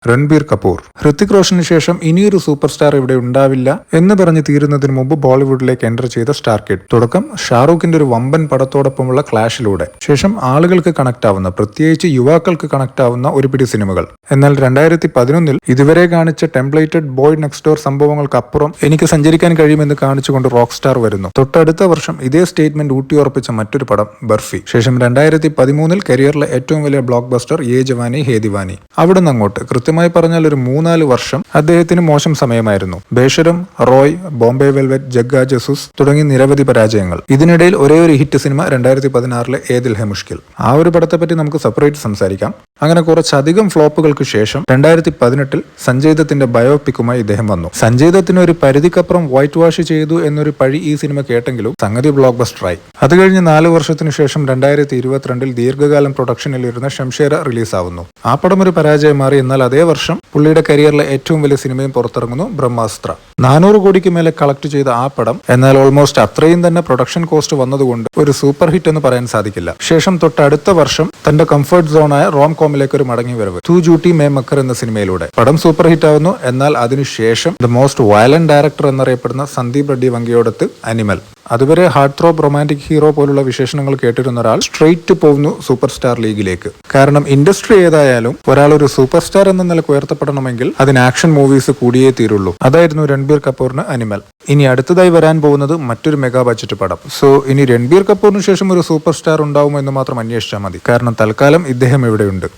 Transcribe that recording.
രൺബീർ കപൂർ. ഹൃത്തിക് റോഷന് ശേഷം ഇനിയൊരു super star ഇവിടെ ഉണ്ടാവില്ല എന്ന് പറഞ്ഞ് തീരുന്നതിന് മുമ്പ് ബോളിവുഡിലേക്ക് എൻ്റർ ചെയ്ത സ്റ്റാർ കിഡ്. തുടക്കം ഷാറൂഖിന്റെ ഒരു വമ്പൻ പടത്തോടൊപ്പമുള്ള ക്ലാഷിലൂടെ. ശേഷം ആളുകൾക്ക് കണക്ട് ആവുന്ന, പ്രത്യേകിച്ച് യുവാക്കൾക്ക് കണക്ട് ആവുന്ന ഒരു പിടി സിനിമകൾ. എന്നാൽ 2011 ഇതുവരെ കാണിച്ച ടെംപ്ലേറ്റഡ് ബോയ് നെക്സ്റ്റ് ഡോർ സംഭവങ്ങൾക്കപ്പുറം എനിക്ക് സഞ്ചരിക്കാൻ കഴിയുമെന്ന് കാണിച്ചുകൊണ്ട് റോക്ക് സ്റ്റാർ വരുന്നു. തൊട്ടടുത്ത വർഷം ഇതേ സ്റ്റേറ്റ്മെന്റ് ഊട്ടിയുറപ്പിച്ച മറ്റൊരു പടം ബർഫി. ശേഷം 2013 കരിയറിലെ ഏറ്റവും വലിയ ബ്ലോക്ക് ബസ്റ്റർ യേ ജവാനി ഹേ ദിവാനി. അവിടുന്ന് അങ്ങോട്ട് കൃത്യമായി പറഞ്ഞാൽ ഒരു 3-4 വർഷം അദ്ദേഹത്തിന് മോശം സമയമായിരുന്നു. ബേഷരം, റോയ്, ബോംബെ വെൽവെറ്റ്, ജഗ്ഗ ജസൂസ് തുടങ്ങി നിരവധി പരാജയങ്ങൾ. ഇതിനിടയിൽ ഒരേ ഒരു ഹിറ്റ് സിനിമ 2016 ഏ ദിൽ ഹെ മുഷ്കിൽ. ആ ഒരു പടത്തെപ്പറ്റി നമുക്ക് സെപ്പറേറ്റ് സംസാരിക്കാം. അങ്ങനെ കുറച്ചധികം ഫ്ലോപ്പുകൾക്ക് ശേഷം 2018 സഞ്ജയ് ദത്തിന്റെ ബയോപിക്കുമായി ഇദ്ദേഹം വന്നു. സഞ്ജയ് ദത്തിന് ഒരു പരിധിക്കപ്പുറം വൈറ്റ് വാഷ് ചെയ്തു എന്നൊരു പഴി ഈ സിനിമ കേട്ടെങ്കിലും സംഗതി ബ്ലോക്ക് ബസ്റ്ററായി. അത് കഴിഞ്ഞ് 4 വർഷത്തിനു ശേഷം 2022 ദീർഘകാലം പ്രൊഡക്ഷനിലിരുന്ന ഷംഷേര റിലീസാവുന്നു. ആ പടം ഒരു പരാജയം മാറി. എന്നാൽ അതേ വർഷം പുള്ളിയുടെ കരിയറിലെ ഏറ്റവും വലിയ സിനിമയും പുറത്തിറങ്ങുന്നു, ബ്രഹ്മാസ്ത്ര. 400 കോടിക്ക് മേലെ കളക്ട് ചെയ്ത ആ പടം എന്നാൽ ഓൾമോസ്റ്റ് അത്രയും തന്നെ പ്രൊഡക്ഷൻ കോസ്റ്റ് വന്നതുകൊണ്ട് ഒരു സൂപ്പർ ഹിറ്റ് എന്ന് പറയാൻ സാധിക്കില്ല. ശേഷം തൊട്ടടുത്ത വർഷം തന്റെ കംഫർട്ട് സോണായ റോം കോമിലേക്ക് ഒരു മടങ്ങി വരവ് ടു ജൂട്ടി മേ മക്കർ എന്ന സിനിമയിലൂടെ. പടം സൂപ്പർ ഹിറ്റ് ആവുന്നു. എന്നാൽ അതിനുശേഷം ദ മോസ്റ്റ് വയലന്റ് ഡയറക്ടർ എന്നറിയപ്പെടുന്ന സന്ദീപ് റെഡ്ഡി വങ്കിയോടത്ത് അനിമൽ. അതുവരെ ഹാർട്ട് ത്രോപ്പ് റൊമാൻറ്റിക് ഹീറോ പോലുള്ള വിശേഷണങ്ങൾ കേട്ടിരുന്ന ഒരാൾ സ്ട്രെയിറ്റ് പോകുന്നു സൂപ്പർ സ്റ്റാർ ലീഗിലേക്ക്. കാരണം ഇൻഡസ്ട്രി ഏതായാലും ഒരാൾ ഒരു സൂപ്പർ സ്റ്റാർ എന്ന നിലക്ക് ഉയർത്തപ്പെടണമെങ്കിൽ അതിന് ആക്ഷൻ മൂവീസ് കൂടിയേ തീരുള്ളൂ. അതായിരുന്നു രൺബീർ കപൂറിന് അനിമൽ. ഇനി അടുത്തതായി വരാൻ പോകുന്നത് മറ്റൊരു മെഗാ ബഡ്ജറ്റ് പടം. സോ ഇനി രൺബീർ കപൂറിന് ശേഷം ഒരു സൂപ്പർ സ്റ്റാർ ഉണ്ടാവുമോ എന്ന് മാത്രം അന്വേഷിച്ചാൽ മതി. കാരണം തൽക്കാലം ഇദ്ദേഹം ഇവിടെയുണ്ട്.